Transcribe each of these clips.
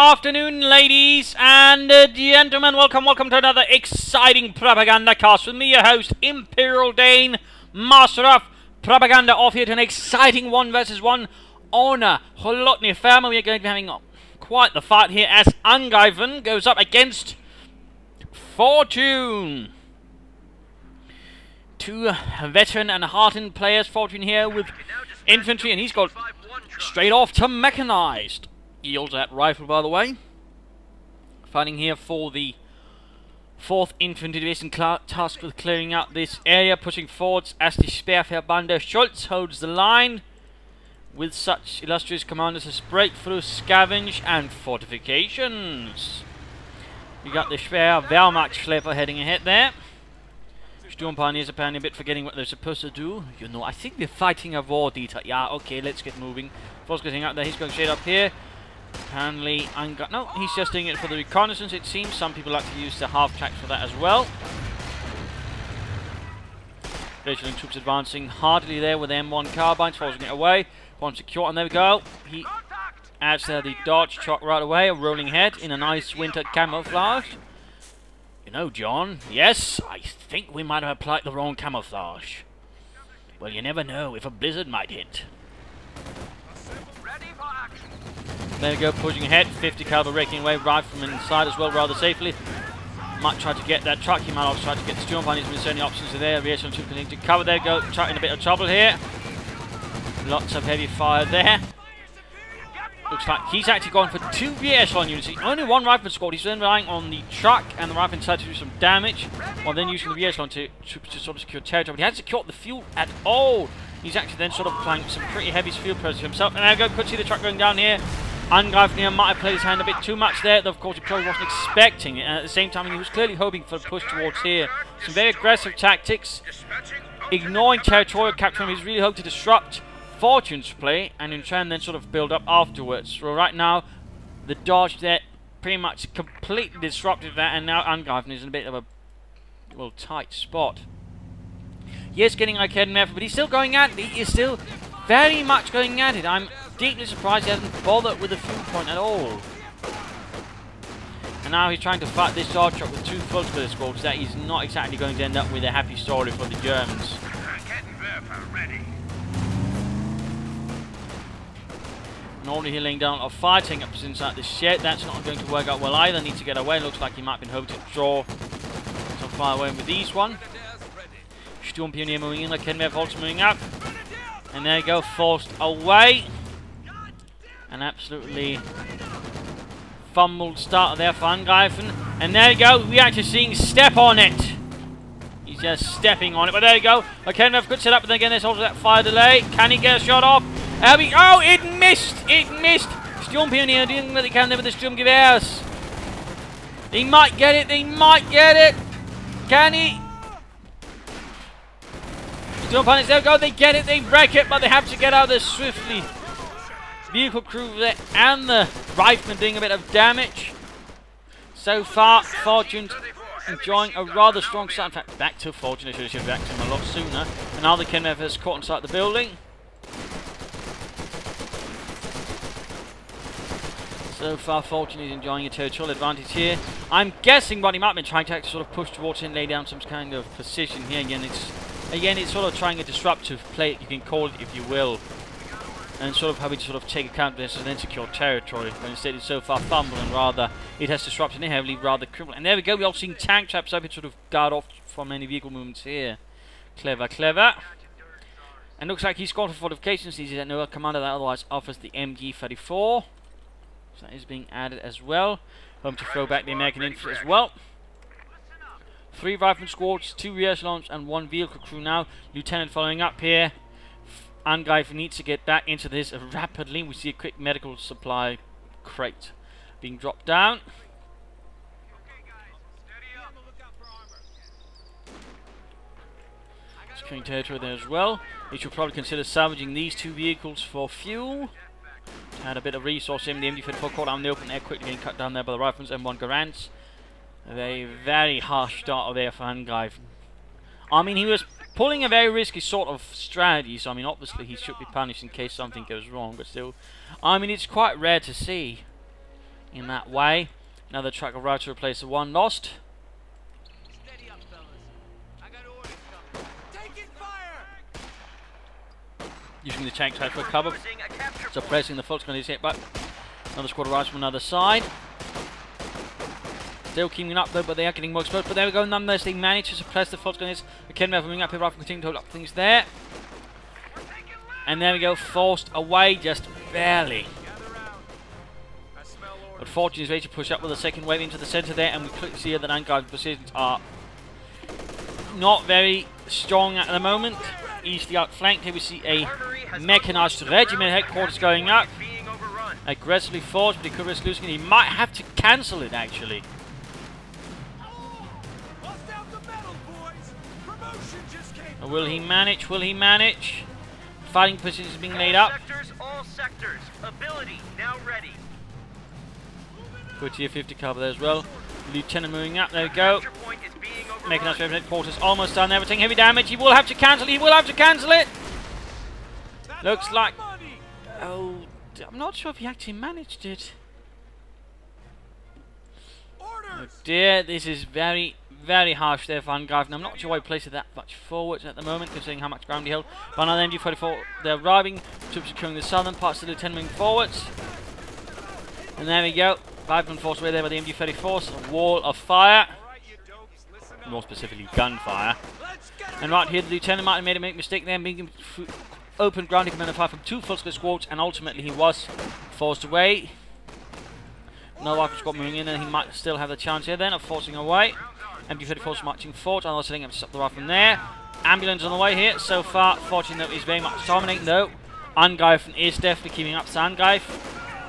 afternoon, ladies and gentlemen. Welcome to another exciting propaganda cast with me, your host, Imperial Dane, Master of Propaganda, off here to an exciting 1 versus 1 honor Holotny family. We're going to be having quite the fight here as Angreifen goes up against Fortune. Two veteran and hardened players. Fortune here with infantry, and he's got straight off to mechanized. Yields that rifle, by the way. Fighting here for the 4th Infantry Division, tasked with clearing out this area, pushing forwards as the Speerverbande Schultz holds the line. With such illustrious commanders as Breakthrough, Scavenge, and Fortifications. You got the Speer Wehrmachtsschlepper heading ahead there. Storm Pioneers apparently a bit forgetting what they're supposed to do. You know, I think we're fighting a war, Dieter. Yeah, okay, let's get moving. Force getting out there, he's going straight up here. Apparently, no, he's just doing it for the reconnaissance, it seems. Some people like to use the half-tracks for that as well. Glacial troops advancing hardly there with M1 carbines, forcing it away. One secure, and there we go. He adds there the dodge truck right away, a rolling head in a nice winter camouflage. You know, John, yes, I think we might have applied the wrong camouflage. Well, you never know if a blizzard might hit. There we go, pushing ahead, 50 caliber raking away, right from inside as well, rather safely. Might try to get that truck, he might also try to get the Storm Pioneers, but there's only options are there. Reaction 2 continuing to cover there, go, in a bit of trouble here. Lots of heavy fire there. Looks like he's actually gone for 2 rear echelon units. Only 1 rifleman scored. He's then relying on the truck and the rifleman side to do some damage, while then using the rear echelon to sort of secure territory. But he hasn't secured the fuel at all. He's actually then sort of applying some pretty heavy fuel pressure himself. And there we go, could see the truck going down here. Angreifen here might have played his hand a bit too much there. Though of course he probably wasn't expecting it. And at the same time, he was clearly hoping for a push towards here. Some very aggressive tactics. Ignoring territorial capture. He's really hoped to disrupt Fortune's play, and in turn then sort of build up afterwards. So right now, the dodge there pretty much completely disrupted that, and now Angreifen is in a bit of a, well, tight spot. Yes, getting Arcade effort, but he's still going at it. He is still very much going at it. I'm deeply surprised he hasn't bothered with the fuel point at all. And now he's trying to fight this dodge truck with 2 full split squads that he's not exactly going to end up with a happy story for the Germans. Already he's laying down a fighting up inside the shed. That's not going to work out well either. Needs to get away. Looks like he might have been hoping to draw some fire away with these one. Sturm Pioneer moving in. Kenwerf also moving up. And there you go. Forced away. An absolutely fumbled start there for Angreifen. And there you go. We're actually seeing step on it. He's just stepping on it. But there you go. Kenwerf could set up. But then again, there's also that fire delay. Can he get a shot off? Oh, it missed! It missed! Sturm Pioneer doing what they can there with the Sturmgewehrs. They might get it, they might get it! Can he? Sturm Pioneers, there we go, they get it, they break it, but they have to get out of there swiftly. Vehicle crew there and the rifleman doing a bit of damage. So far, Fortune's enjoying a rather strong start. In fact, back to Fortune, I should have back to him a lot sooner. And now the Kenwerf has caught inside the building. So far, Fortune is enjoying a territorial advantage here. I'm guessing what he might have been trying to sort of push towards and lay down some kind of position here. Again, it's sort of trying a disruptive play, you can call it if you will. And sort of having to sort of take account of this and then secure territory. But instead it's so far fumbling rather. It has disrupted it heavily, rather criminal. And there we go, we're all seeing tank traps up to sort of guard off from any vehicle movements here. Clever, clever. And looks like he's gone for fortifications. He's no commander that otherwise offers the MG-34. So that is being added as well. Home to throw back the American infantry as well. 3 rifleman squads, 2 rear echelons, and 1 vehicle crew now. Lieutenant following up here. Angreifen needs to get back into this rapidly. We see a quick medical supply crate being dropped down. Securing territory there as well. They should probably consider salvaging these 2 vehicles for fuel. Had a bit of resource in the MD-34 caught out in the open air, quickly getting cut down there by the riflemen. M1 Garants. A very, very harsh start there for Angreifen. I mean, he was pulling a very risky sort of strategy, so I mean, obviously he should be punished in case something goes wrong, but still, I mean, it's quite rare to see in that way. Another truck arrived to replace the one lost. Steady up, fellas. I got orders coming. Taking fire! Using the tank type for cover, suppressing the Volkswagen hit back. Another squad arrives from another side. Still keeping up though, but they are getting more exposed. But there we go, nonetheless, they manage to suppress the Volkswagen. Again, we're moving up here, continuing to hold up things there. And there we go, forced away just barely. But Fortune is ready to push up with a second wave into the centre there, and we clearly see here that Angreifen's positions are not very strong at the moment. Easily outflanked. Here we see a mechanised regiment headquarters going up. Aggressively forced, but he could risk losing it. He might have to cancel it actually. Will he manage? Will he manage? Fighting positions being laid up. All sectors. Ability now ready. Good tier 50 cover there as well. Lieutenant moving up. There we go. Making us headquarters almost done. Everything heavy damage. He will have to cancel. He will have to cancel it. Looks like. Oh, I'm not sure if he actually managed it. Oh dear, this is very, very harsh there for Angreifen. I'm not sure why he placed it that much forwards at the moment, considering how much ground he held. But another MG44, they're arriving. Troops securing the southern parts of the lieutenant moving forwards. And there we go. Weibman forced away there by the MG34s. A wall of fire. More specifically, gunfire. And right here, the lieutenant might have made a mistake there, being open ground command of fire from two Volkswagen squads, and ultimately he was forced away. Another rifle squad moving in, and he might still have the chance here then of forcing away. MG34s marching forward, and setting up to stop the rifle from there. Ambulance on the way here. So far, Fortune though is very much dominating though. Angreifen is definitely keeping up to Angreifen.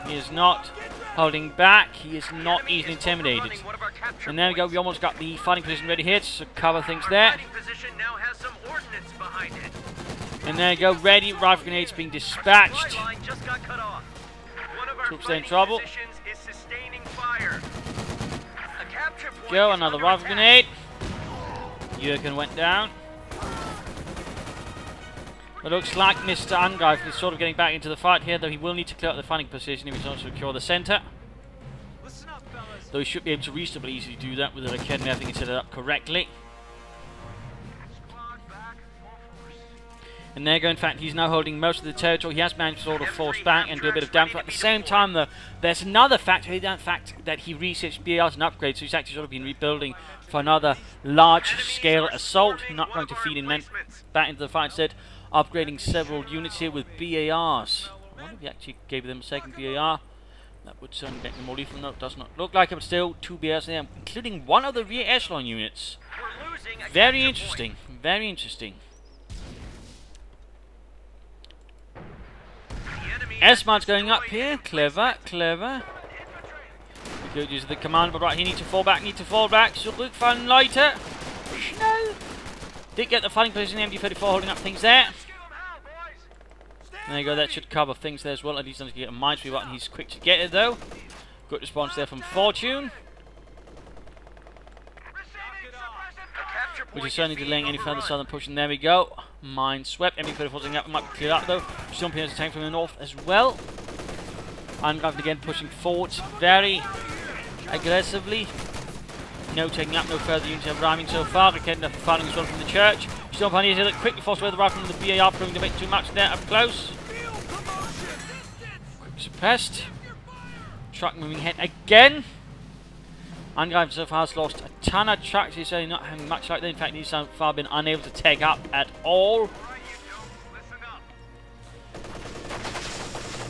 He is not holding back. He is not easily intimidated. And there we go. We almost got the fighting position ready here to cover things there. And there you go. Ready. Rifle grenades being dispatched. Troops stay in trouble. Go. Another rifle grenade. Jürgen went down. It looks like Mr. Angreifen is sort of getting back into the fight here, though he will need to clear out the fighting position if he wants to secure the centre. Though he should be able to reasonably easily do that with the Academy having it set it up correctly. And there you go, in fact, he's now holding most of the territory. He has managed to sort of force back and do a bit of damage. But at the same time, though, there's another factor, the fact that he researched BARs and upgrades, so he's actually sort of been rebuilding for another large-scale assault. Not going to feed in men back into the fight instead. Upgrading several units here with BARs. I wonder if he actually gave them a second BAR. That would certainly make them more lethal. No, it does not look like it, but still 2 BARs there, including one of the rear echelon units. Very interesting. Very interesting. S-Man's going up here. Clever, clever. Good use of the command, but right, he needs to fall back, Zurück von Leute. Schnell. Did get the fighting position, the MG34 holding up things there. There you go, that should cover things there as well. At least doesn't get a minesweeper button. He's quick to get it though. Good response there from Fortune. Which is certainly delaying any further southern push. And there we go. Mine swept. MG34 holding up. Might be cleared up though. Jumping as a tank from the north as well. Angreifen again pushing forwards very aggressively. No taking up, no further units of rhyming so far. Getting the firing as well from the church. Still upon his head, quickly forced away the rifle from the BAR, proving a bit too much there up close. Quick suppressed. Truck moving ahead again. Angreifen so far has lost a ton of trucks. He's certainly not having much like that. In fact, he's so far been unable to take up at all.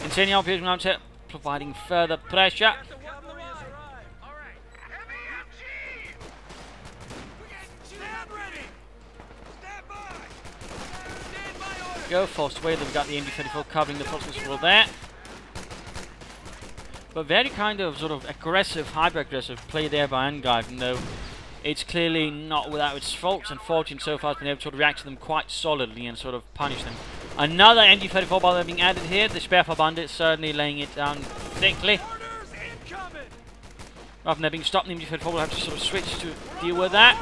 Continuing on Fusion Mountain, providing further pressure. Go forced away. They've got the MG34 covering the Volkswagen wall there. But very kind of sort of aggressive, hyper-aggressive play there by Angreifen, though it's clearly not without its faults, and Fortune so far has been able to sort of react to them quite solidly and sort of punish them. Another MG34 bomber being added here. The Sperrverband is certainly laying it down thickly. Rather than there being stopped, the MG34 will have to sort of switch to deal with that.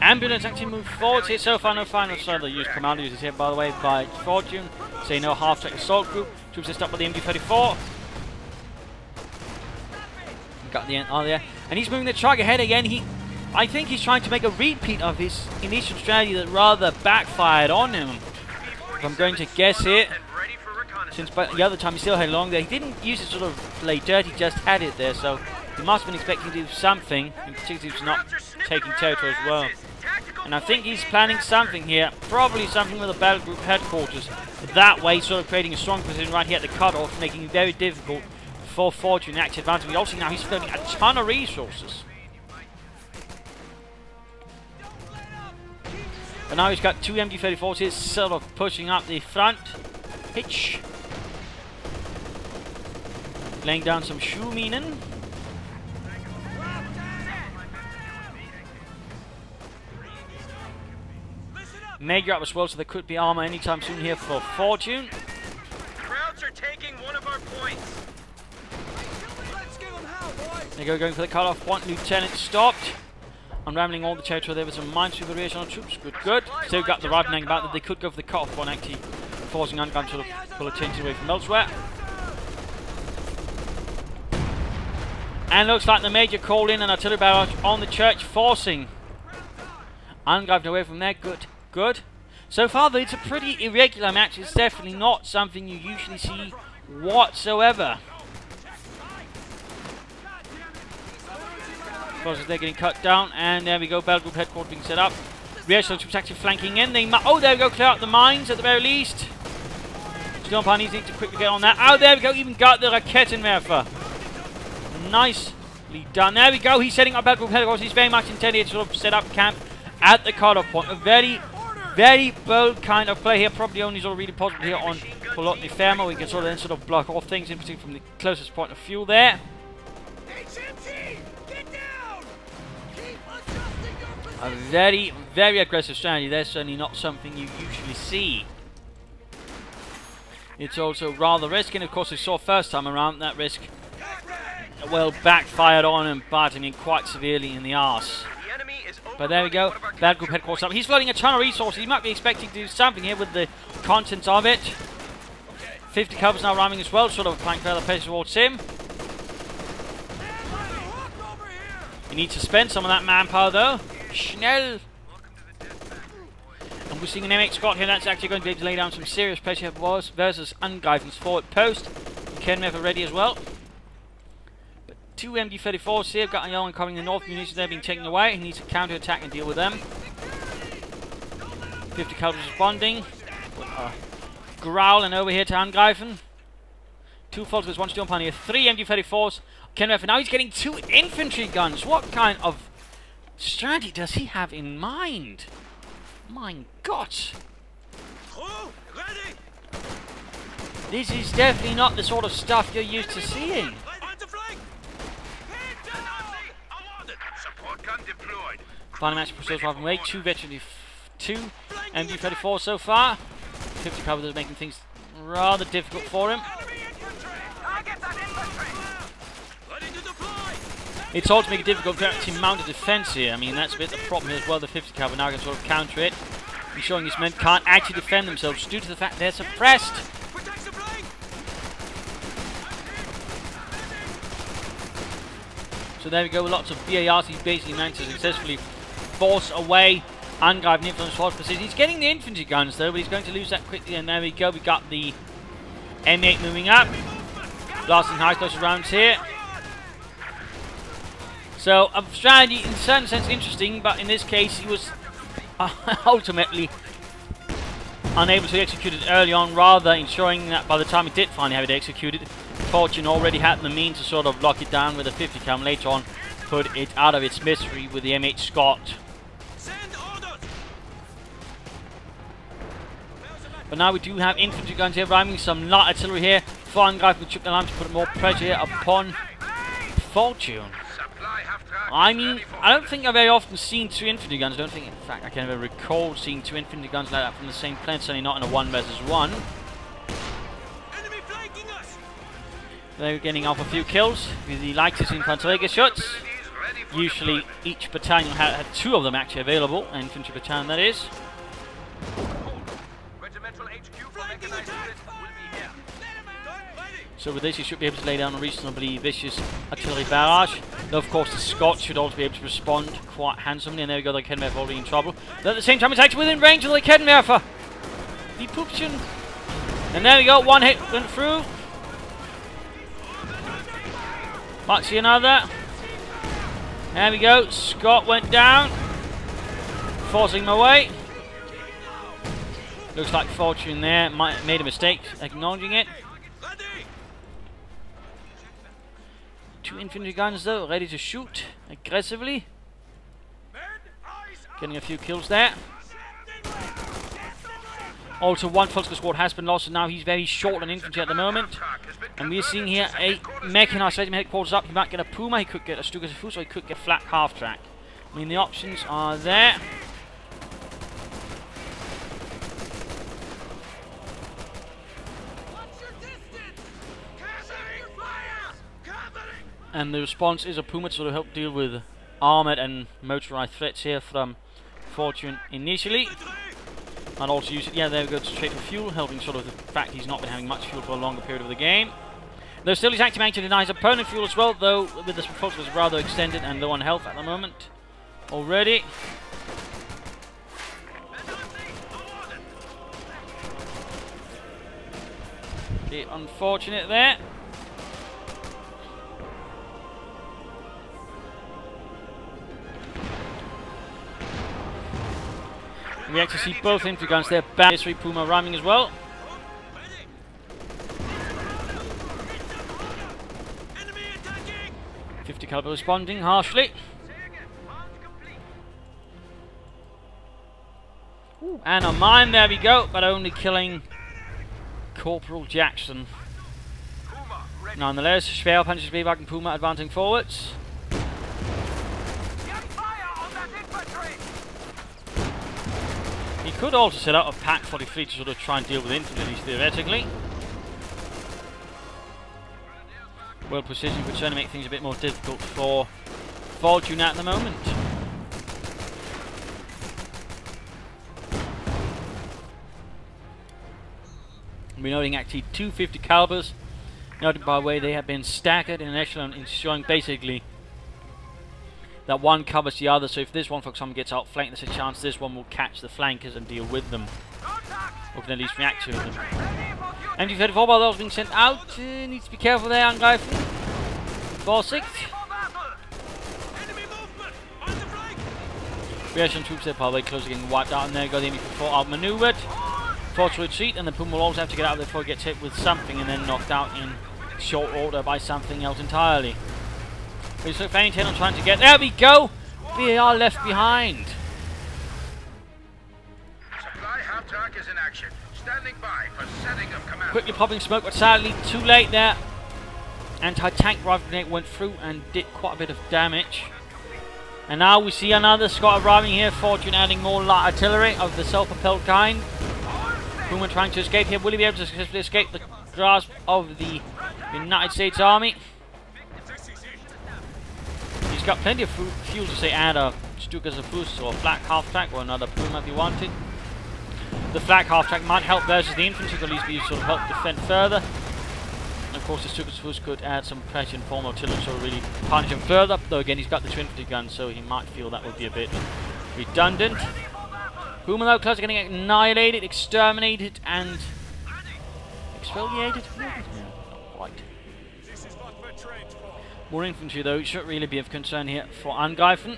Ambulance actually moved forwards here. So far, no final. So the used commander uses here, by the way, by Fortune. Say no half-track assault group. Troops are stopped by the MG34. Got the end there. And he's moving the truck ahead again. I think he's trying to make a repeat of his initial strategy that rather backfired on him. If I'm going to guess here, since the other time he still had it along there, he didn't use it sort of play dirty, just had it there, so he must have been expecting to do something, in particular he was not taking territory as well. And I think he's planning something here, probably something with the battle group headquarters. That way, sort of creating a strong position right here at the cutoff, making it very difficult for Fortune to actually advance. We also now he's floating a ton of resources. But now he's got two MG34s here, sort of pushing up the front hitch. Laying down some shoe meaning. Major up as well, so there could be armor anytime soon here for Fortune. Crowds are taking one of our points. They go going for the cutoff point. Lieutenant stopped. Unraveling all the territory there with some minesweeper variation on troops. Good, good. Still got the rifle hanging about that they could go for the cutoff point, actually forcing Angreifen to sort of pull attention away from elsewhere. And looks like the Major called in an artillery barrage on the church, forcing Angreifen away from there. Good, good. So far, though, it's a pretty irregular match. It's definitely not something you usually see whatsoever. Forces they're getting cut down, and there we go. Battle group headquarters being set up. Rear troops actually flanking in. Oh, there we go. Clear out the mines at the very least. Sturmpanzer need to quickly get on that. Oh, there we go. Even got the Raketenwerfer. Nicely done. There we go. He's setting up battle group headquarters. He's very much intended to sort of set up camp at the cutoff point. A very, very bold kind of play here. Probably only sort of really possible here on Polotny Fermo. We can sort of then sort of block off things, in particular from the closest point of fuel there. A very, very aggressive strategy. That's certainly not something you usually see. It's also rather risky, and of course we saw first time around that risk well backfired on and biting him quite severely in the arse. But there we go. Battle group headquarters up. He's floating a ton of resources. He might be expecting to do something here with the contents of it. 50 covers now rhyming as well, sort of applying further pressure towards him. He needs to spend some of that manpower though. Schnell! And we're seeing an MX Scott here. That's actually going to be able to lay down some serious pressure versus Angreifen's forward post. Kennefer ready as well. But two MG34s here. Got a yellow covering the north. Munitions there being taken away. He needs to counter attack and deal with them. 50 calibers responding. Growling over here to Angreifen. Two Volkers, one Sturmpanzer here. Three MG34s. Kennefer. Now he's getting two infantry guns. What kind of strategy does he have in mind? My God! This is definitely not the sort of stuff you're used to seeing. Final match pursues driving away. Two veteran, two MG34 so far. 50 cover that's making things rather difficult for him. It's also making it difficult to actually mount a defense here. I mean, that's a bit the problem here as well. The 50 cover now can sort of counter it. He's showing his men can't actually defend themselves due to the fact they're suppressed. So there we go, lots of BARs. He's basically managed to successfully force away Angreifen from his force position. He's getting the infantry guns though, but he's going to lose that quickly. And there we go, we got the M8 moving up. Blasting high close rounds here. So, a strategy in a certain sense interesting, but in this case he was ultimately unable to execute it early on, rather ensuring that by the time he did finally have it executed, Fortune already had the means to sort of lock it down with a 50 cal. Later on, put it out of its misery with the M8 Scott. But now we do have infantry guns here, rhyming some light artillery here. For Angreifen to chip the line to put more pressure here upon Fortune. I mean, I don't think I've very often seen two infantry guns. I don't think, in fact, I can ever recall seeing two infantry guns like that from the same plane. Certainly not in a 1 versus 1. They're getting off a few kills with the lightest infantry shots. Usually each battalion had two of them actually available. Infantry battalion, that is. So with this, you should be able to lay down a reasonably vicious artillery barrage. Though, of course, the Scots should also be able to respond quite handsomely. And there we go, the Kettenwerfer already in trouble. But at the same time, it's actually within range of the Kettenwerfer. The Pupchen. And there we go, one hit went through. Might see another. There we go, Scott went down. Forcing him away. Looks like Fortune there made a mistake acknowledging it. 2 infantry guns though, ready to shoot aggressively. Getting a few kills there. Also, one Volker squad has been lost, and now he's very short on infantry at the moment. And we're seeing here a mechanized regiment headquarters up. He might get a Puma, he could get a Stukas Fuß, or he could get flat half track. I mean, the options are there. And the response is a Puma to sort of help deal with armoured and motorised threats here from Fortune initially. And also use it, yeah, there we go, to trade for fuel, helping sort of the fact he's not been having much fuel for a longer period of the game. Though still he's activating to deny his opponent fuel as well, though with this proposal is rather extended and low on health at the moment already. Bit unfortunate there. We actually see both infantry guns there, back 3 Puma ramming as well. .50 caliber responding harshly. Ooh, and a mine, there we go, but only killing Corporal Jackson. Nonetheless, Schwerpunches Bewagen Puma advancing forwards. He could also set out a Pack 43 to sort of try and deal with infantry, at least theoretically. Well positioned, but trying to make things a bit more difficult for Fortune at the moment. We're noting actually 250 calibers, noted by the way they have been staggered in an echelon, ensuring basically that one covers the other. So if this one, for example, gets outflanked, there's a chance this one will catch the flankers and deal with them, or can at least react to them. MG34 by those being sent out, needs to be careful there, Angreifen. 4-6. Reaction troops there, by the way, close to getting wiped out, and there go the MG4 outmaneuvered. Forced to retreat, and the Puma will also have to get out there before he gets hit with something and then knocked out in short order by something else entirely. But so very intent on trying to get. There we go! VAR left behind. Supply half track is in action. Standing by for setting of command. Quickly popping smoke, but sadly too late there. Anti-tank rifle grenade went through and did quite a bit of damage. And now we see another Scot arriving here. Fortune adding more light artillery of the self-propelled kind. Puma trying to escape here. Will he be able to successfully escape the grasp of the United States Army? He's got plenty of fuel to say add a Stukas Fuß or a flak half-track or another Puma if he wanted. The flak half-track might help versus the infantry, could at least be sort of help defend further. And of course the Stukas Fuß could add some pressure in form of artillery to really punish him further, though again he's got the twin infantry gun, so he might feel that would be a bit redundant. Puma though close to getting annihilated, exterminated and exfoliated? No, not quite. More infantry though should really be of concern here for Angreifen.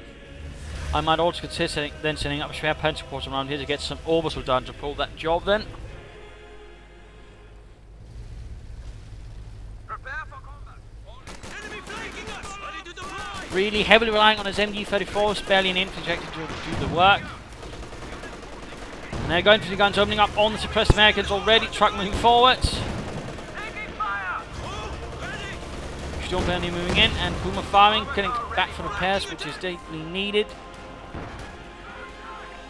I might also consider then sending up a Schwer Panzerkorps around here to get some orbital done to pull that job then. Really heavily relying on his MG34, barely an infantry to do the work. And they're going for the guns opening up on the suppressed Americans already, truck moving forwards. Sturmbandy moving in, and Puma firing, getting back for repairs, which is deeply needed.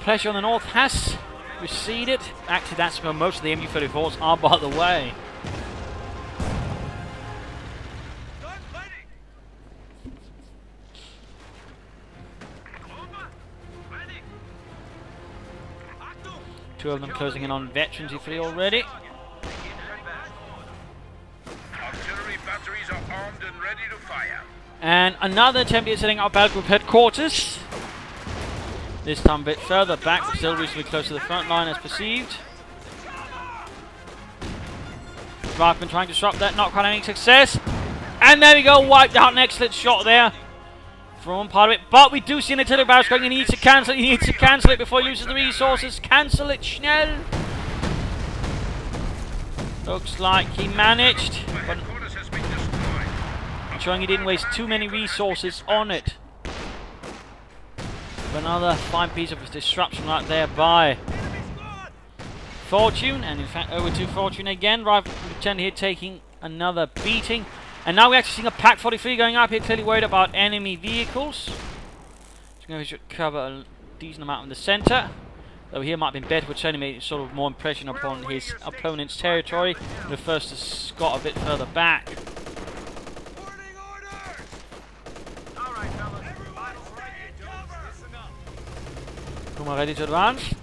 Pressure on the north has receded. Actually, that's where most of the MG34s are, by the way. Two of them closing in on veterans E3 already. armed and ready to fire. And another attempt at setting up battle group headquarters. This time a bit further back, but still reasonably close to the front line as perceived. Reifman trying to disrupt that, not quite having success. And there we go, wiped out, an excellent shot there from part of it. But we do see an artillery barrage going, he needs to cancel it, before he loses the resources. Cancel it, schnell. Looks like he managed, but showing he didn't waste too many resources on it. Another fine piece of disruption right there by Fortune, and in fact over to Fortune again. Lieutenant here taking another beating. And now we're actually seeing a Pack 43 going up here, clearly worried about enemy vehicles. So we should cover a decent amount in the centre. Though here might have been better, but certainly made sort of more impression upon his opponent's territory. The first has got a bit further back. Puma ready to advance.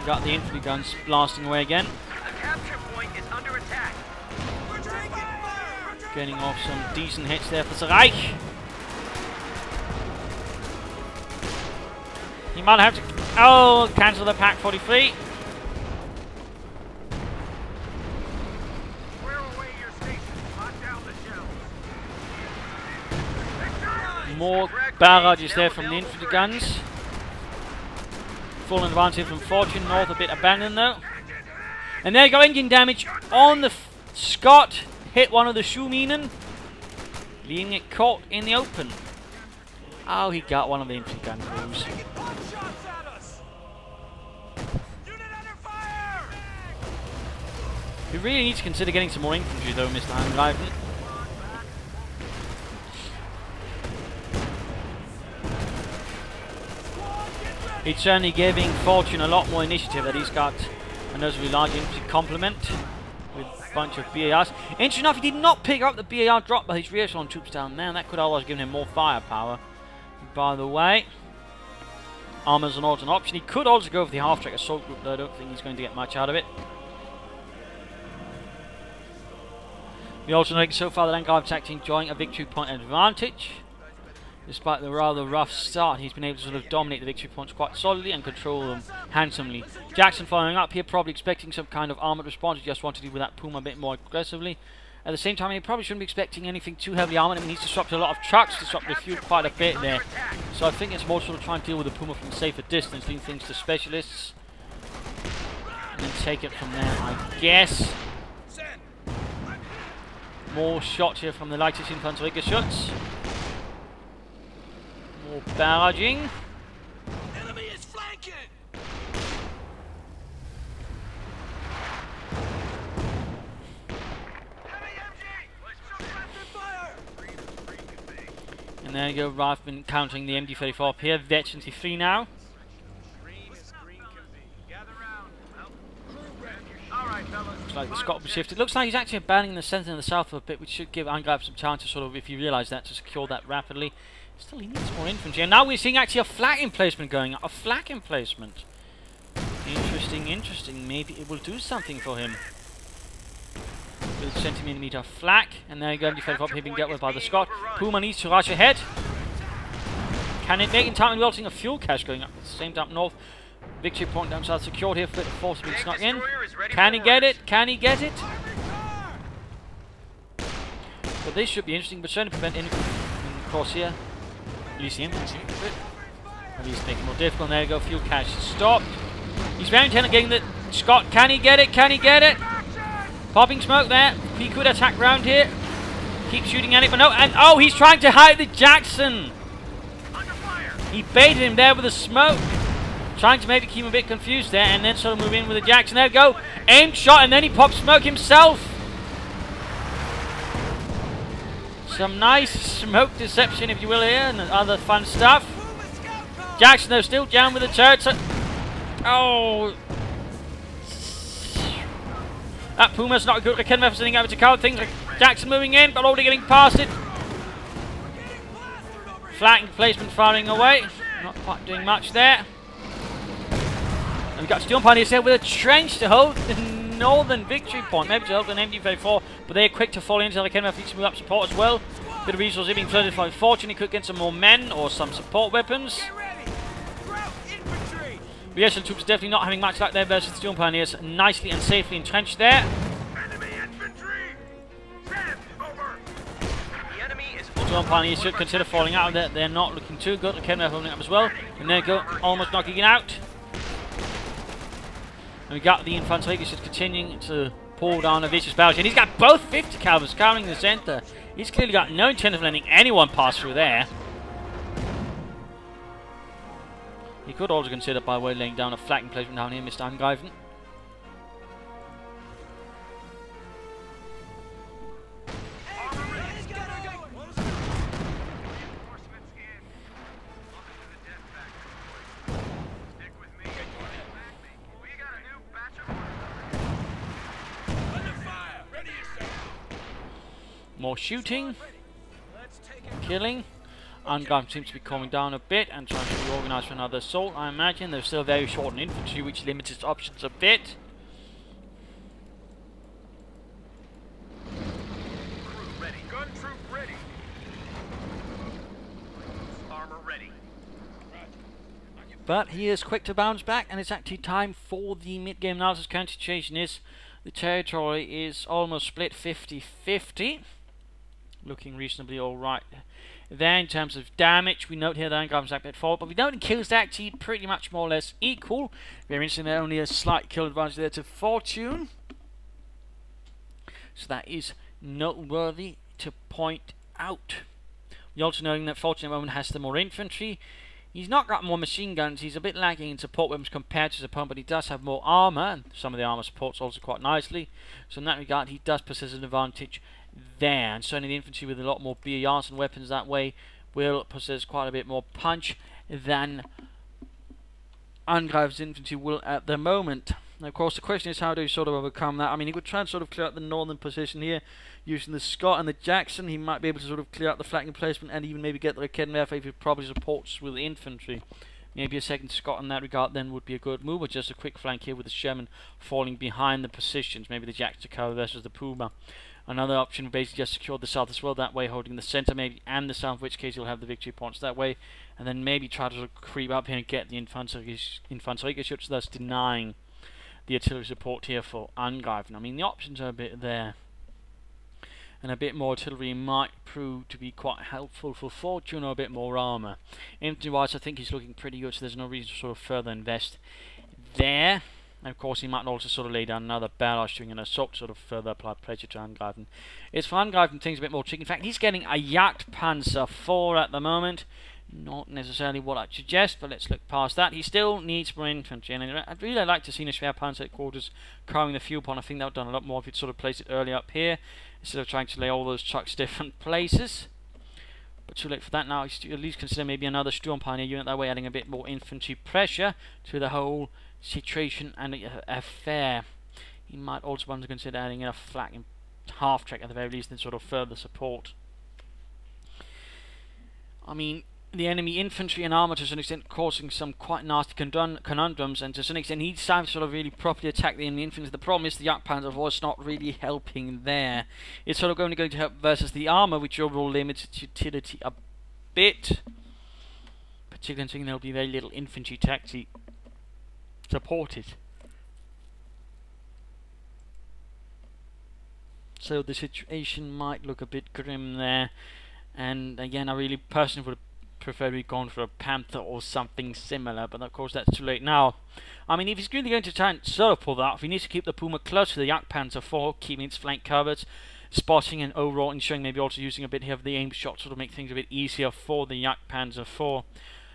Got the infantry guns blasting away again. The capture point is under attack. Getting off some decent hits there for the Reich. He might have to... Oh, cancel the Pack 43. More barrages there from the infantry guns. Full advantage from Fortune, north a bit abandoned though. And there you go, engine damage on the Scott. Hit one of the Schuhminen, leaving it caught in the open. Oh, he got one of the infantry gun crews. We really need to consider getting some more infantry though, Mr. Angreifen. It's certainly giving Fortune a lot more initiative that he's got a noticeably large infantry complement with a bunch of BARs. Interesting enough, he did not pick up the BAR drop by his rear echelon troops down there. That could otherwise give him more firepower. By the way, armor's not an option. He could also go for the half-track assault group, though I don't think he's going to get much out of it. We also know so far that Angreifen is actually enjoying a victory point advantage. Despite the rather rough start, he's been able to sort of dominate the victory points quite solidly and control them handsomely. Jackson following up here, probably expecting some kind of armoured response. He just wanted to deal with that Puma a bit more aggressively. At the same time, he probably shouldn't be expecting anything too heavily armoured. I mean, he's disrupted a lot of trucks, disrupted the fuel quite a bit there. So I think it's more sort of trying to deal with the Puma from a safer distance, leave things to specialists. And then take it from there, I guess. More shots here from the lightest Infanteriegeschütz. More barraging. Enemy is flanking. And there you go, Reifman countering the MD-34 up here. Vet 23 now. Looks like the Scott will be shifted. Looks like he's actually abandoning the centre and the south a bit, which should give Angreifen some chance to sort of, if you realise that, to secure that rapidly. Still, he needs more infantry. And now we're seeing actually a flak emplacement going up. A flak emplacement. Interesting, interesting. Maybe it will do something for him. With centimeter flak. And there you go, defensive up here being dealt with by the Scot. Puma needs to rush ahead. Can it make in time and resulting a fuel cache going up at the same time north? Victory point down south secured here for the force being snuck in. Can he get it? Can he get it? But this should be interesting, but certainly prevent anything across here. At least the infantry. At least make it more difficult. There you go, fuel cache stopped. He's very intent on getting the Scott. Can he get it? Can he get it? Popping smoke there. He could attack round here. Keep shooting at it, but no. And oh, he's trying to hide the Jackson. He baited him there with the smoke. Trying to maybe keep him a bit confused there, and then sort of move in with the Jackson. There we go. Aimed shot, and then he popped smoke himself. Some nice smoke deception, if you will, here, and other fun stuff. Jackson, though, still down with the turrets. Oh. That Puma's not a good method of sending over to cover things. Like Jackson moving in, but already getting past it. Flanking placement firing away. Not quite doing much there. And we've got Sturmpine here with a trench to hold. northern victory point, maybe to help an MD-34, but they're quick to fall into the Kenworth needs to move up support as well. Bit of resources being flooded by Fortune. He could get some more men or some support weapons. Get ready! Route infantry! The Russian troops are definitely not having much luck there versus the Storm Pioneers. Nicely and safely entrenched there. Enemy infantry! Send over! The enemy is Storm Pioneers should consider falling out of there. They're not looking too good. The Kenworth holding up as well. And there you go, almost knocking it out. And we got the infantry just continuing to pull down a vicious barrage. And he's got both 50 calibers covering the center. He's clearly got no intent of letting anyone pass through there. He could also consider, by the way, laying down a flanking placement down here, Mr. Angreifen. More shooting, killing. Angreifen seems to be calming down a bit and trying to reorganize for another assault. I imagine they're still very short on infantry, which limits its options a bit. Crew ready. Gun troop ready. Armor ready. But he is quick to bounce back, and it's actually time for the mid-game analysis. Current situation is the territory is almost split 50-50. Looking reasonably alright there in terms of damage. We note here that Angreifen's back at 4, but we note in kills they're actually pretty much more or less equal. Very interesting, there only a slight kill advantage there to Fortune. So that is noteworthy to point out. We also know that Fortune at the moment has the more infantry. He's not got more machine guns. He's a bit lacking in support weapons compared to his opponent, but he does have more armor, and some of the armor supports also quite nicely. So in that regard, he does possess an advantage there. And certainly the infantry with a lot more BARs and weapons that way will possess quite a bit more punch than Angreifen's infantry will at the moment. Now, of course, the question is how do you sort of overcome that? I mean, he could try and sort of clear out the northern position here using the Scott and the Jackson. He might be able to sort of clear out the flanking placement and even maybe get the Kenworth if he probably supports with the infantry. Maybe a second Scott in that regard then would be a good move, or just a quick flank here with the Sherman falling behind the positions. Maybe the Jackson to cover versus the Puma. Another option would basically just secure the south as well, that way holding the center maybe and the south, in which case you'll have the victory points that way, and then maybe try to sort of creep up here and get the Infanterie Schutz, thus denying the artillery support here for Angreifen. I mean, the options are a bit there, and a bit more artillery might prove to be quite helpful for Fortune, or a bit more armor. Infantry wise, I think he's looking pretty good, so there's no reason to sort of further invest there. And of course, he might also sort of lay down another barrage during an assault to sort of further apply pressure to Angreifen. It's for Angreifen things a bit more tricky. In fact, he's getting a Jagdpanzer IV at the moment. Not necessarily what I'd suggest, but let's look past that. He still needs more infantry, and I'd really like to see a Schwerpanzer headquarters carrying the fuel pond. I think that would have done a lot more if you'd sort of placed it early up here, instead of trying to lay all those trucks different places. But too late for that now. He's at least consider maybe another Sturm Pioneer unit, that way adding a bit more infantry pressure to the whole situation and affair. He might also want to consider adding a flak and half track at the very least, and sort of further support. I mean, the enemy infantry and armor to some extent causing some quite nasty conundrums, and to some extent he's time to sort of really properly attack the enemy infantry. The problem is the Jagdpanzer was not really helping there. It's sort of only going to help versus the armor, which overall limits its utility a bit, particularly considering there'll be very little infantry to actually support it. So the situation might look a bit grim there, and again I really personally would have preferred we'd gone for a Panther or something similar, but of course that's too late now. I mean, if he's really going to try and sort of pull that off, he needs to keep the Puma close to the Jagdpanzer IV, keeping its flank covered, spotting and overall ensuring maybe also using a bit here of the aim shot to make things a bit easier for the Jagdpanzer IV,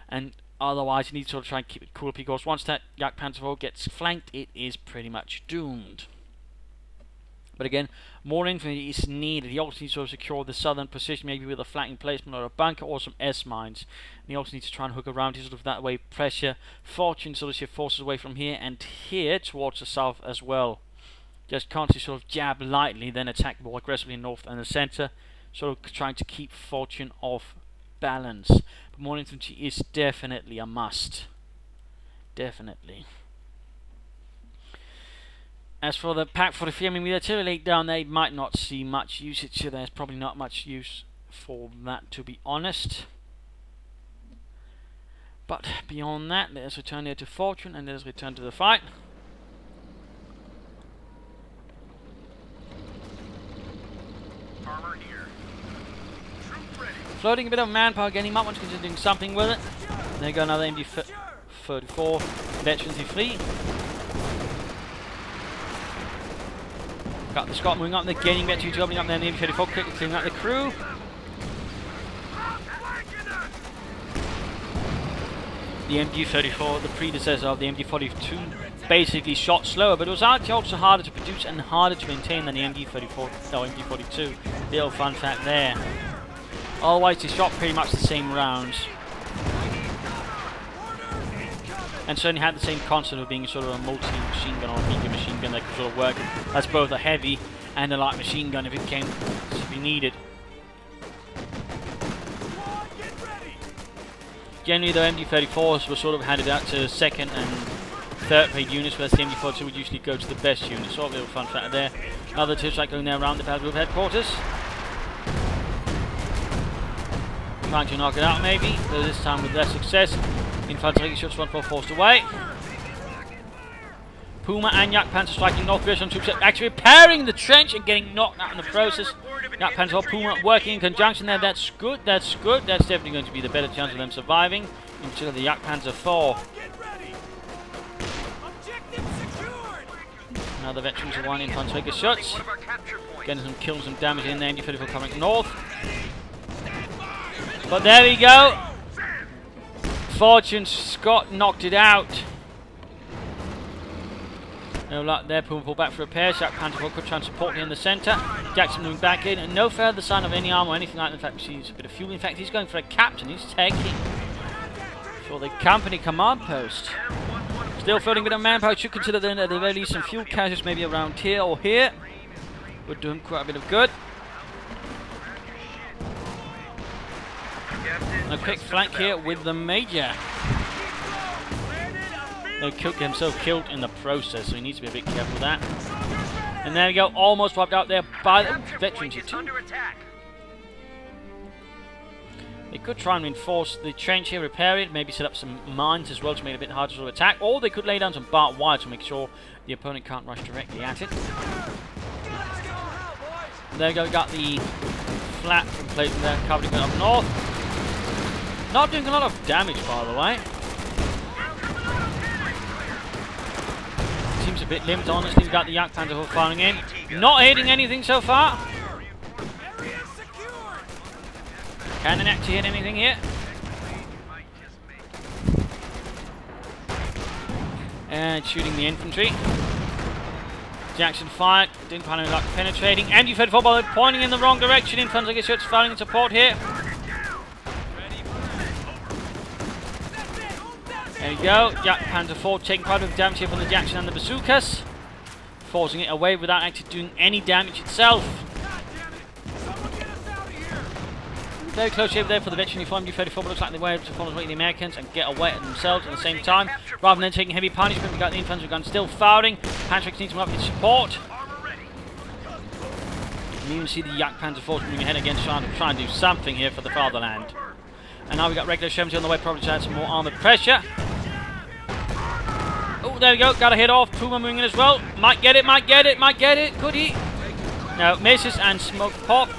and otherwise you need to sort of try and keep it cool, because once that Jagdpanzer IV gets flanked, it is pretty much doomed. But again, more infantry is needed. He also needs to sort of secure the southern position, maybe with a flanking placement or a bunker or some S-mines. And he also needs to try and hook around to sort of that way pressure Fortune, sort of shift forces away from here and here towards the south as well. Just constantly sort of jab lightly, then attack more aggressively north and the center, sort of trying to keep Fortune off balance. But more infantry is definitely a must. Definitely. As for the Pak 43, I mean, with artillery laid down, they might not see much usage, so there's probably not much use for that, to be honest. But beyond that, let us return here to Fortune, and let us return to the fight. Armor here. Troop ready. Floating a bit of manpower again, he might want to consider doing something with it. There you go, another MD-34 veterans free. Got the Scott moving up, they're gaining veterans, opening up their MD-34, quickly cleaning out the crew. The MD-34, the predecessor of the MD-42, basically shot slower, but it was actually also harder to produce and harder to maintain than the MD-34 or MD-42. Little fun fact there. Otherwise, they shot pretty much the same rounds, and certainly had the same concept of being sort of a multi-machine gun or a medium machine gun that could sort of work as both a heavy and a light machine gun if it came to be needed. Generally, the MD-34s were sort of handed out to second and third grade units, whereas the MD-42 would usually go to the best units. Sort of a little fun fact there. Another two strike going there around the Battle Group headquarters. Trying to knock it out maybe, but this time with less success. Infantry shots one forced away. Puma and Yak Panzer striking North Vietnam troops, actually repairing the trench and getting knocked out in the process. Yak Panzer or Puma working in conjunction there. That's good, that's good. That's definitely going to be the better chance of them surviving until the Yak Panzer 4. Another veterans of one infantry shots. Getting some kills and damage in there. MD-34 coming north. But there we go. Fortune Scott knocked it out. No luck there. Puma pulled back for repairs. Yak Panzer 4 could try and support him in the centre. Jackson moving back in, and no further sign of any armour or anything like that. In fact, we see a bit of fuel. In fact, he's going for a captain. He's taking for the company command post. Still floating a bit of manpower. Should consider then at the very least some fuel caches, maybe around here or here. Would do him quite a bit of good. And a quick flank here with the Major. He'll get himself killed in the process, so he needs to be a bit careful with that. And there we go, almost wiped out there by the veterans here too. They could try and reinforce the trench here, repair it, maybe set up some mines as well to make it a bit harder to attack, or they could lay down some barbed wire to make sure the opponent can't rush directly at it. There we go, we got the flat from placing there, covering it up north. Not doing a lot of damage, by the way. Seems a bit limped, honestly. We've got the Yak Panzer firing in. Not hitting anything so far. Can it actually hit anything here? And shooting the infantry. Jackson fired. Didn't find any luck penetrating. MD-34 by pointing in the wrong direction. Infantry gets shots firing in support here. There you go, Yak Panzer 4 taking quite a bit of damage here from the Jackson and the bazookas, forcing it away without actually doing any damage itself. Very close shape there for the veteran uniform MD-34, but looks like they were able to follow the Americans and get away at themselves at the same time. Rather than taking heavy punishment, we've got the infantry gun still firing. Patrick needs to move up his support. And you can see the Yak Panzer 4 moving ahead again, trying to do something here for the fatherland. And now we've got regular 70 on the way, probably to add some more armoured pressure. Oh, there we go, got a hit off. Puma moving in as well. Might get it, might get it, might get it. Could he? No, misses and smoke popped.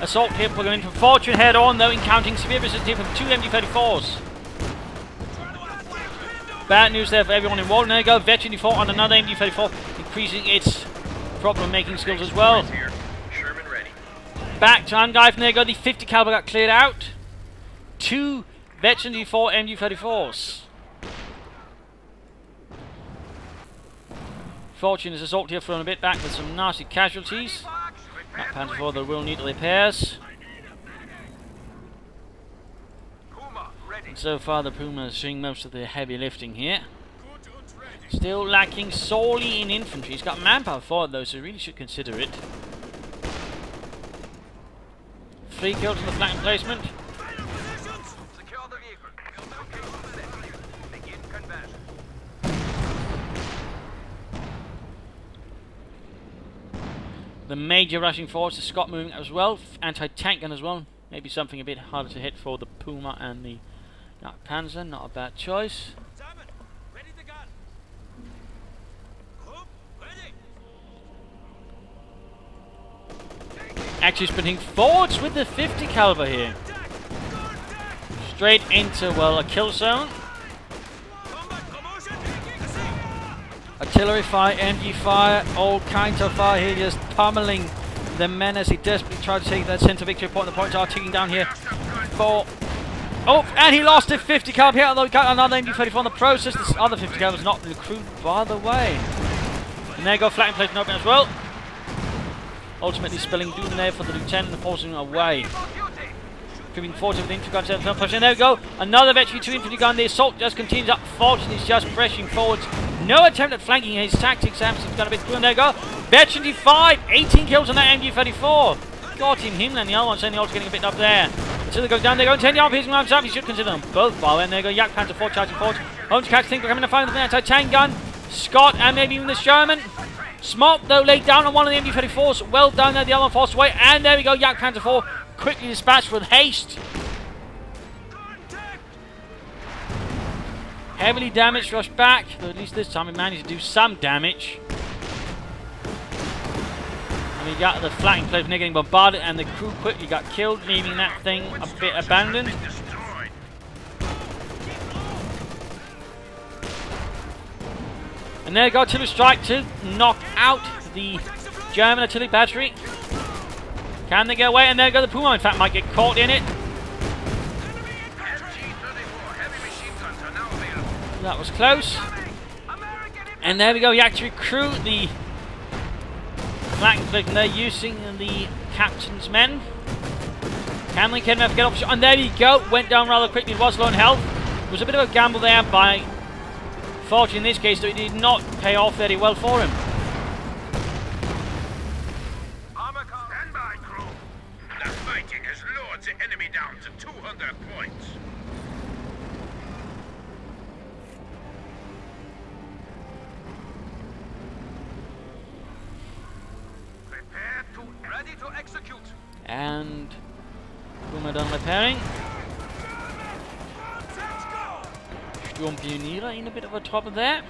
Assault here pulling in from Fortune head on, though, encountering severe resistance here from two MD-34s. Bad news there for everyone involved. And there you go, veteran default on another MD-34, increasing its problem-making skills as well. Back to Angreifen, there you go, the 50 caliber got cleared out. Two veteran default MD-34s. Fortune is assault here thrown a bit back with some nasty casualties. That Panzer 4 that will need repairs. And so far the Puma is doing most of the heavy lifting here. Still lacking sorely in infantry. He's got manpower for it though, so he really should consider it. 3 kills in the flank placement. The major rushing force, the Scott moving as well, anti-tank gun as well. Maybe something a bit harder to hit for the Puma and the Panzer. Not a bad choice. Simon, ready the gun. Group, ready. Actually sprinting forwards with the 50 caliber here. Straight into, well, a kill zone. Combat promotion. Artillery fire, MG fire, all kinds of fire here, just pummeling the men as he desperately tried to take that centre victory point. The points are ticking down here for... Oh, and he lost a 50 caliber here, although he got another MG34 in the process. This other 50 caliber was not recruited, by the way. And there you go, flanking place open as well. Ultimately spilling doom there for the lieutenant and forcing him away. Moving forward with the infantry gun, and there we go. Another veteran 2 infantry gun. The assault just continues up. Fortune is just pressing forwards. No attempt at flanking. His tactics Samson's got a bit through, and there we go. Veteran 5, 18 kills on that MG34. Got him and the other one sending the getting a bit up there. Until they go down, they're going 10 yards, hitting arms up. You should consider them both by and there go. Yak Panzer 4 charging forward. Home to catch, think we're coming to find the anti-tank gun. Scott and maybe even the Sherman. Smoke though laid down on one of the MG34s. Well done there, the other one forced away. And there we go, Yak Panzer 4 quickly dispatched with haste. Heavily damaged, rushed back. Though at least this time he managed to do some damage. And we got the flanking place getting bombarded, and the crew quickly got killed, leaving that thing a bit abandoned. And there you go, artillery strike to knock out the German artillery battery. Can they get away? And there you go, the Puma in fact might get caught in it. That was close. And there we go, he actually recruit the flank flick, and they're using the captain's men. Can they get off? And there you go, went down rather quickly, it was low on health. It was a bit of a gamble there by Fortune in this case, though it did not pay off very well for him. Stand by, crew. The fighting has lowered the enemy down to 200 points. Prepare to... Ready to execute. And Puma done repairing. Sturmpioniere in a bit of a trouble there.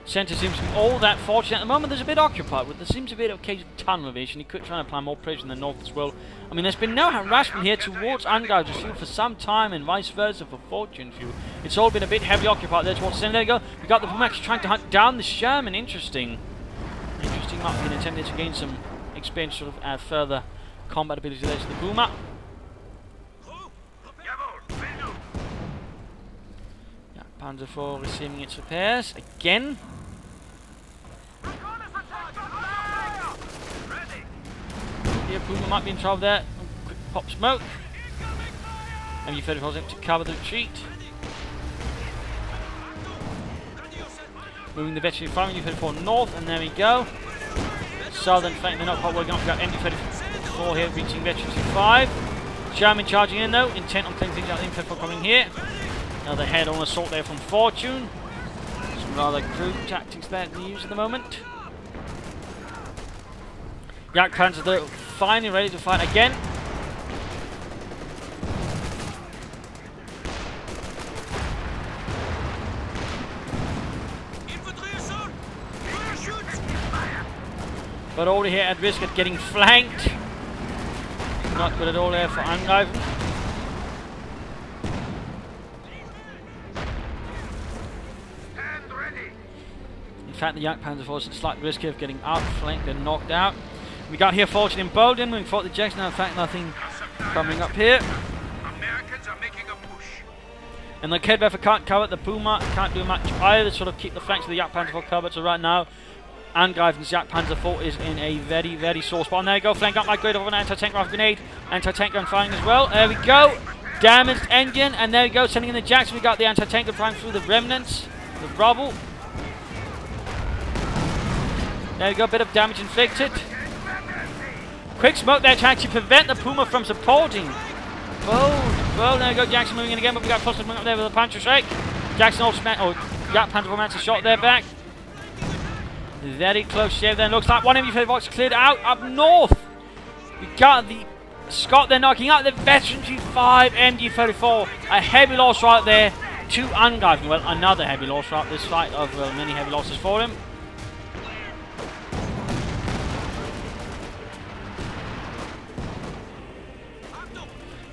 Centre seems to be all that fortunate at the moment. There's a bit occupied with. There seems to be a case of tunnel evasion. He could try and apply more pressure in the north as well. I mean, there's been no harassment here towards Angreifen field for some time, and vice versa for Fortune field. It's all been a bit heavily occupied there towards the centre. There you go. We got the Puma trying to hunt down the Sherman. Interesting. Interesting might be an attempt to gain some experience, sort of further combat ability there to the Puma. Panzer 4 receiving its repairs again. Here, Puma might be in trouble there. Quick pop smoke. MG34 is to cover the retreat. Moving the veteran firing MG34 north, and there we go. Southern flank, they're not quite working off. We've got MG34 here reaching veteran 5. Sherman charging in though, intent on cleaning things out. MG34 coming here. Another head-on assault there from Fortune. Some rather crude tactics there to use at the moment. Yak Panzer though finally ready to fight again. But already here at risk of getting flanked. Not good at all there for Angreifen. In fact, the Yak Panzer force at slight risk of getting outflanked and knocked out. We got here Fortune in Bolden, moving forward the Jackson. In fact, nothing coming up here. Americans are making a push. And the Kedweffer can't cover it. The Puma can't do much either. Sort of keep the flanks of the Yak Panzer 4 covered. So right now, Angreifen's Yak Panzer 4 is in a very, very sore spot. And there you go, flank up like great of an anti-tank rifle grenade. Anti-tank gun firing as well. There we go. Damaged engine. And there we go, sending in the Jackson. We got the anti-tank gun firing through the remnants, the rubble. There we go, bit of damage inflicted. Quick smoke there to actually prevent the Puma from supporting. Well, there we go, Jackson moving in again, but we got Foster moving up there with a puncher strike. Jackson also Yak Panzer 4 managed to shot there back. Very close shave then. Looks like one MG34 cleared out up north. We got the Scott there knocking out the veteran G5 MG34. A heavy loss right there to Angreifen. Well, another heavy loss throughout this fight of many heavy losses for him.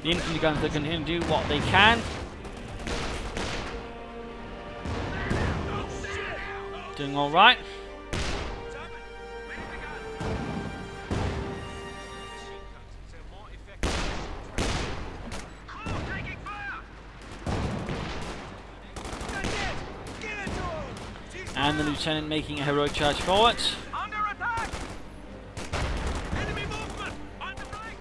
The infantry guns are going to do what they can. Doing alright. And the lieutenant making a heroic charge forwards. Under attack! Enemy movement! On the right!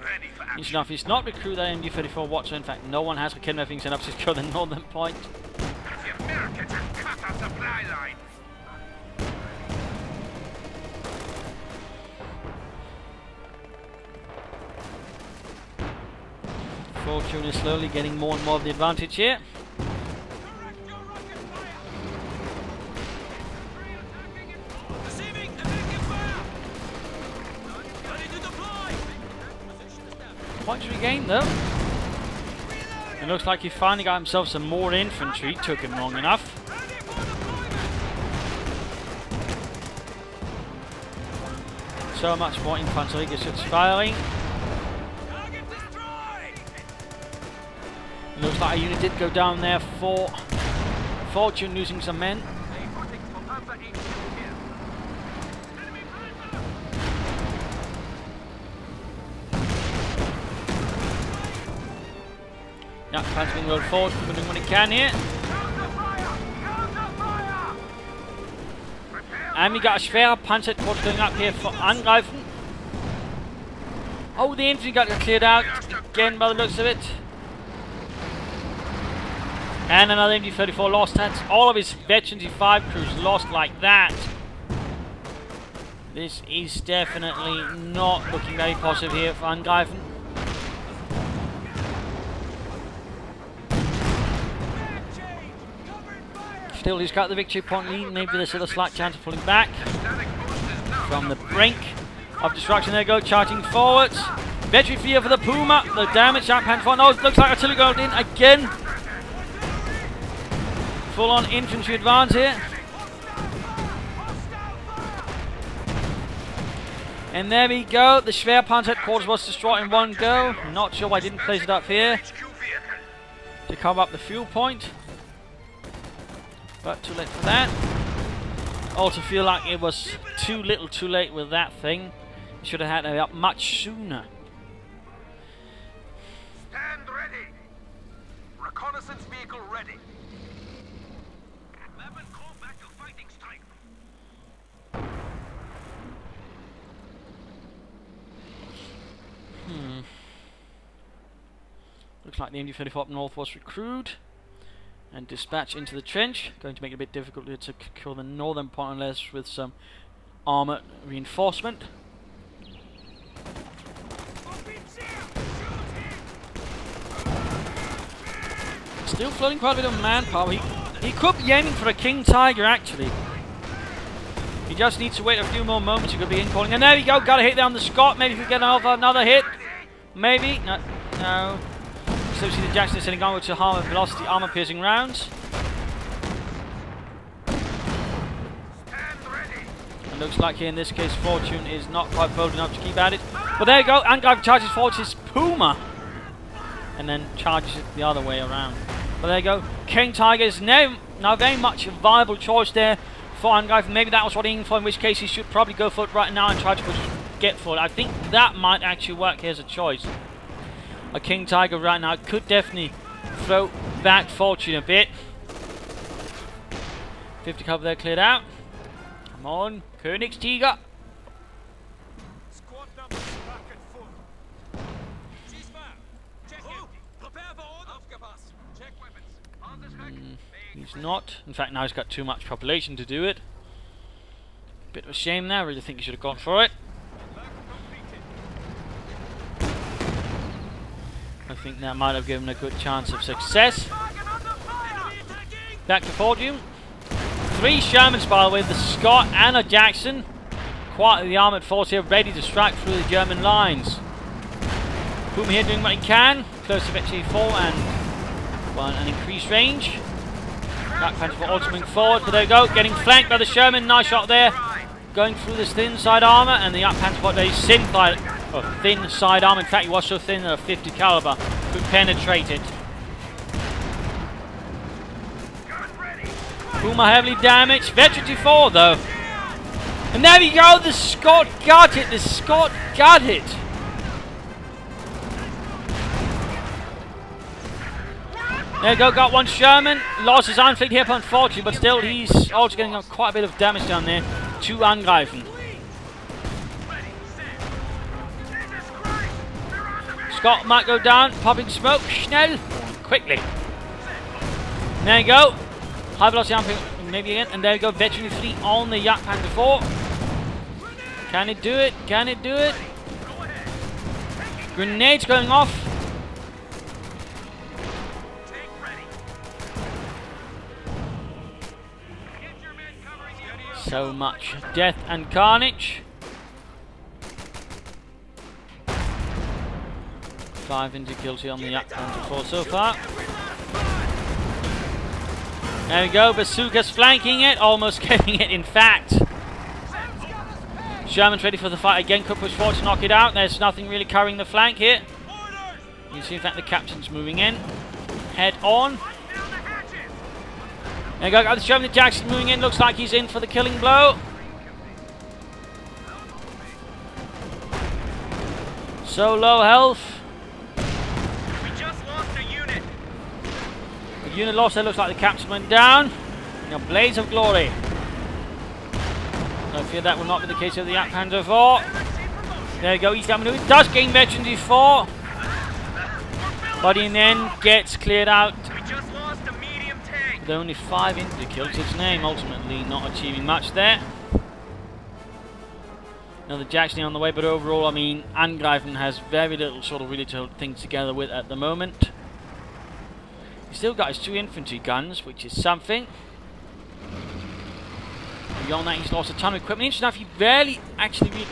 Ready for Enough, he's not recruit that MG34 whatsoever. In fact, no one has kidnapping set up to secure the northern point. The Americans have cut our supply line. Fortune is slowly getting more and more of the advantage here. Direct your rocket fire! Receiving effective fire! Ready to deploy! Position established. Points regained though. It looks like he finally got himself some more infantry. Took him long enough. Ready for deployment! So much more infantry gets firing. Target destroyed! Looks like a unit did go down there for Fortune, losing some men. Yeah, Panzer being rolled forward, doing what he can here. And we got a Schwerer Panzer going up here for Angreifen. Oh, the infantry got cleared out again by the looks of it. And another MG34 lost. That's all of his veteran G5 crews lost like that. This is definitely not looking very positive here for Angreifen. Still, he's got the victory point lead. Maybe there's still a slight chance of pulling back from the brink of destruction. There go, charging forwards. Victory fear for the Puma. The damage, Jack Panther. No, it looks like artillery going in again. Full on infantry advance here. And there we go. The Schwerpanzer headquarters was destroyed in one go. Not sure why I didn't place it up here to cover up the fuel point. But too late for that. Also feel like it was too little too late with that thing. Should have had it up much sooner. Stand ready. Reconnaissance vehicle ready. Weapon call back to fighting strike. Looks like the MG34 up north was recruited and dispatched into the trench. Going to make it a bit difficult to secure the northern point unless with some armor reinforcement. Still floating quite a bit of manpower. He could be aiming for a King Tiger actually. He just needs to wait a few more moments. He could be incalling. And there we go. Got a hit there on the Scott. Maybe if we get another hit. Maybe. No. No. So see the Jackson is sending onward to armor velocity, armor piercing rounds. And looks like here in this case Fortune is not quite bold enough to keep at it. But there you go, Angreifen charges forward his Puma. And then charges it the other way around. But there you go, King Tiger is now very much a viable choice there for Angreifen. Maybe that was what he aimed for, in which case he should probably go for it right now and try to get for it. I think that might actually work here as a choice. A King Tiger right now could definitely throw back Fortune a bit. 50 cover there cleared out. Come on, Königstiger. Squad numbers back at full. Ceasefire. Check empty. Prepare for order. Aufgepasst. Check weapons. He's not. In fact, now he's got too much population to do it. Bit of a shame there. I really think he should have gone for it. I think that might have given a good chance of success. Back to Fortune. 3 Shermans, by the way, the Scott and a Jackson. Quite the armoured force here, ready to strike through the German lines. Puma here doing what he can. Close to victory 4 and an increased range. Black Panther for also moving forward, but there we go. Getting flanked by the Sherman. Nice shot there. Going through this thin side armour, and the Yak Panther got a thin side armour. In fact, he was so thin that a 50 caliber could penetrate it. Puma heavily damaged. Veteran 4 though. And there we go, the Scott got it, the Scott got it. There you go, got 1 Sherman. Lost his iron fleet here, unfortunately, but still he's also getting quite a bit of damage down there. 2 Angreifen. Scott might go down, popping smoke, schnell, quickly. There you go. High velocity amping, maybe again, and there you go, veteran fleet on the Yak Panther 4. Can it do it? Can it do it? Grenades going off. So much death and carnage. 5 into kills here on the Yak Panther 4 so far. There we go, Bazooka's flanking it, almost getting it in fact. Sherman's ready for the fight again, could push forward to knock it out. There's nothing really covering the flank here. You can see in fact the captain's moving in. Head on. There you go, got the Sherman Jackson moving in, looks like he's in for the killing blow. So low health. We just lost a unit. The unit lost there, looks like the captain went down. In a blaze of glory. I fear that will not be the case of the Yak Panther 4. There you go, he's coming. He does gain veteran D4. But in the end gets cleared out. We just lost a medium tank. With only 5 infantry kills to its name, ultimately not achieving much there. Another Jackson on the way, but overall, I mean, Angreifen has very little sort of really to hold things together with at the moment. He's still got his 2 infantry guns, which is something. Beyond that, he's lost a ton of equipment. Interesting enough, he barely actually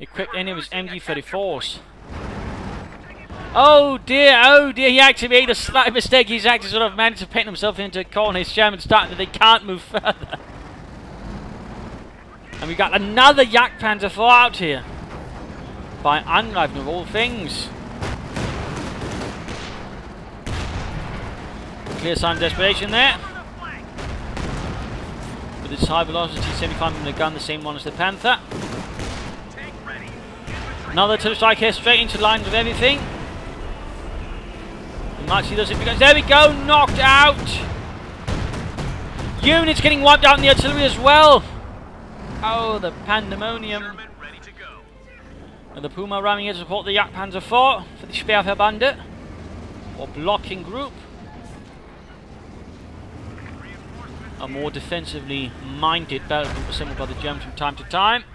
equipped any of his MG-34s. Oh dear, he actually made a slight mistake. He's actually sort of managed to paint himself into a corner. His Sherman starting that they can't move further. And we got another Yak Panther 4 out here. By Angreifen of all things. Clear sign of desperation there. With its high velocity 75 mm gun, the same one as the Panther. Another artillery strike here, straight into line with everything. You might see those infantry guns. There we go, knocked out. Units getting wiped out in the artillery as well. Oh, the pandemonium. And the Puma ramming here to support the Yak Panther 4 for the Speerverbande, or blocking group. A more defensively minded battle group assembled by the Germans from time to time.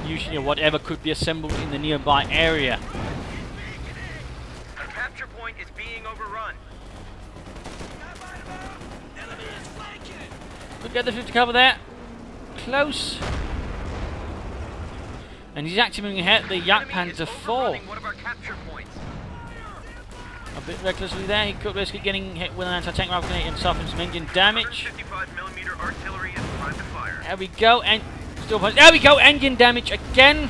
Usually whatever could be assembled in the nearby area. Our capture point is being overrun. Could get the 50 cover there. Close. And he's actually moving ahead the Yak Panther 4. One of our capture points. A bit recklessly there, he could risk getting hit with an anti-tank rifle grenade and suffering some engine damage. 55mm artillery is primed to fire. There we go, and still punch. There we go, engine damage again.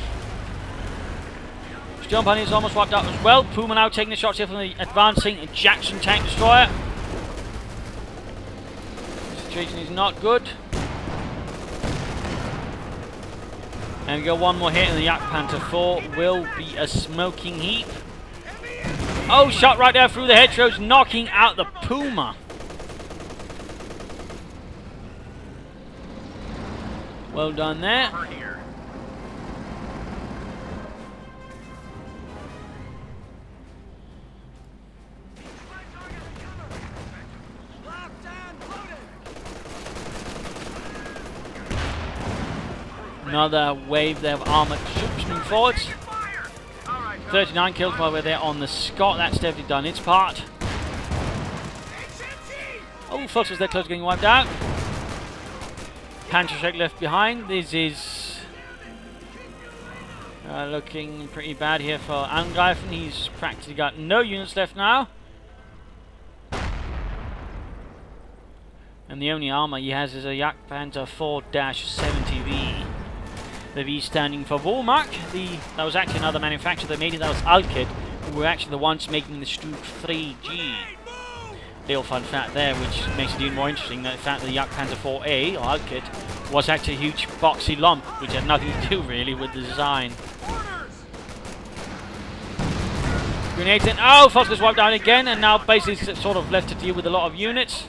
Steel Pony is almost wiped out as well. Puma now taking the shots here from the advancing Jackson tank destroyer. The situation is not good. And we go, one more hit, and the Yak Panther 4 will be a smoking heap. Oh, shot right there through the hedgerows, knocking out the Puma. Well done there. Another wave there of armoured troops moving forwards. 39 kills while we're there on the Scott. That's definitely done its part. Foxes, they're close to getting wiped out. Panzer left behind. This is looking pretty bad here for Angreifen. He's practically got no units left now. And the only armor he has is a Jagdpanzer 4-70V. The V standing for Wohlmark. That was actually another manufacturer that made it. That was Alkit, who were actually the ones making the Stug 3G. Little fun fact there, which makes it even more interesting, that the fact that the Jagdpanzer 4A, or Alkit, was actually a huge boxy lump, which had nothing to do really with the design. Grenades in. Oh, Foster's wiped down again, and now basically sort of left to deal with a lot of units.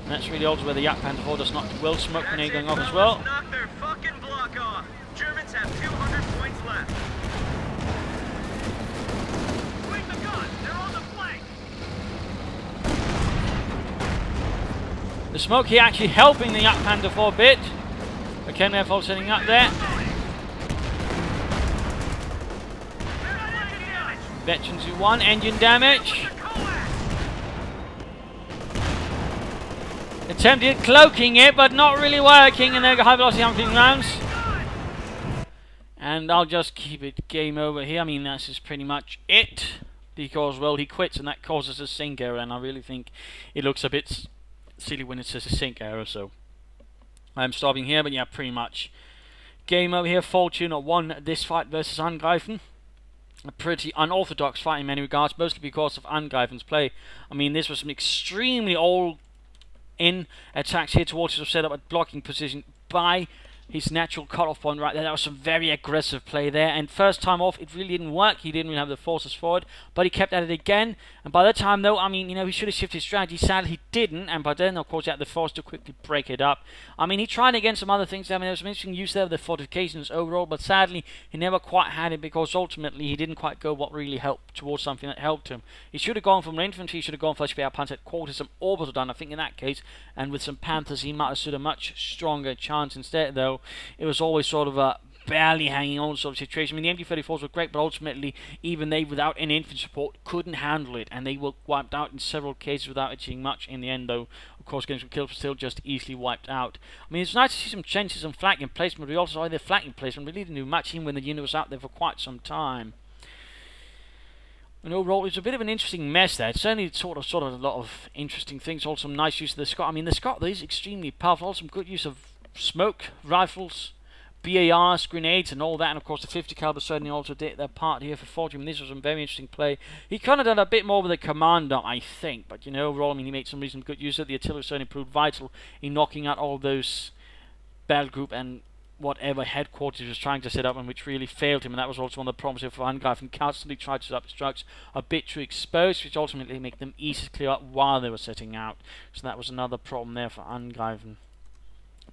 And that's really also where the Jagdpanzer 4 does not will smoke grenade going off as well. Knock their fucking block off. Germans have 200 points left. Swing the gun. They're on the flank. The smoke here actually helping the Jagdpanzer 4 a bit. Again, they're setting up there. Veterans who won, engine damage. Attempted cloaking it, but not really working, and they're high velocity hunting rounds. And I'll just keep it game over here. I mean, that's just pretty much it. Because, well, he quits, and that causes a sync error, and I really think it looks a bit silly when it says a sync error, so I'm stopping here, but yeah, pretty much game over here. Fortuna won this fight versus Angreifen. A pretty unorthodox fight in many regards, mostly because of Angreifen's play. I mean, this was some extremely all-in attacks here towards his set up at blocking position by his natural cut-off point right there. That was some very aggressive play there, and first time off it really didn't work. He didn't really have the forces for it, but he kept at it again, and by that time though, I mean, you know, he should have shifted his strategy. Sadly he didn't, and by then of course he had the force to quickly break it up. I mean, he tried again some other things. I mean, there was some interesting use there of the fortifications overall, but sadly he never quite had it, because ultimately he didn't quite go what really helped towards something that helped him. He should have gone from infantry, he should have gone for Speer Panzer quarters, some orbital done, I think, in that case, and with some Panthers he might have stood a much stronger chance. Instead though, it was always sort of a barely hanging on sort of situation. I mean, the MG-34s were great, but ultimately even they, without any infantry support, couldn't handle it, and they were wiped out in several cases without achieving much in the end, though of course getting some kills, but still just easily wiped out. I mean, it's nice to see some changes and flanking placement. We also saw their flanking placement really didn't do much even when the unit was out there for quite some time. And overall, it's a bit of an interesting mess there. It's certainly sort of a lot of interesting things. Also, some nice use of the Scott. I mean, the Scott is extremely powerful. Also, some good use of smoke rifles, BARs, grenades, and all that. And of course, the 50 caliber certainly also did their part here for Fortune. I mean, this was some very interesting play. He kind of done a bit more with the commander, I think. But you know, overall, I mean, he made some reasonably good use of it. The artillery certainly proved vital in knocking out all those battle group and whatever headquarters he was trying to set up, and which really failed him. And that was also one of the problems here for Angreifen. Constantly tried to set up his trucks a bit too exposed, which ultimately made them easy to clear up while they were setting out. So that was another problem there for Angreifen.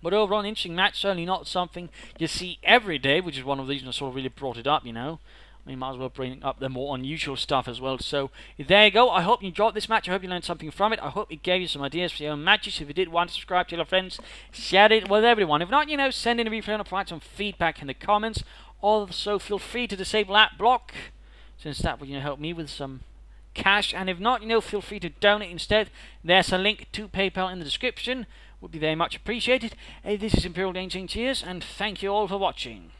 But overall, an interesting match. Certainly not something you see every day, which is one of the reasons I sort of really brought it up, you know. I mean, might as well bring up the more unusual stuff as well. So, there you go. I hope you enjoyed this match. I hope you learned something from it. I hope it gave you some ideas for your own matches. If you did want to subscribe to your friends, share it with everyone. If not, you know, send in a replay and provide some feedback in the comments. Also, feel free to disable that block, since that would, you know, help me with some cash. And if not, you know, feel free to donate instead. There's a link to PayPal in the description. Would be very much appreciated. This is Imperial Danger. Cheers, and thank you all for watching.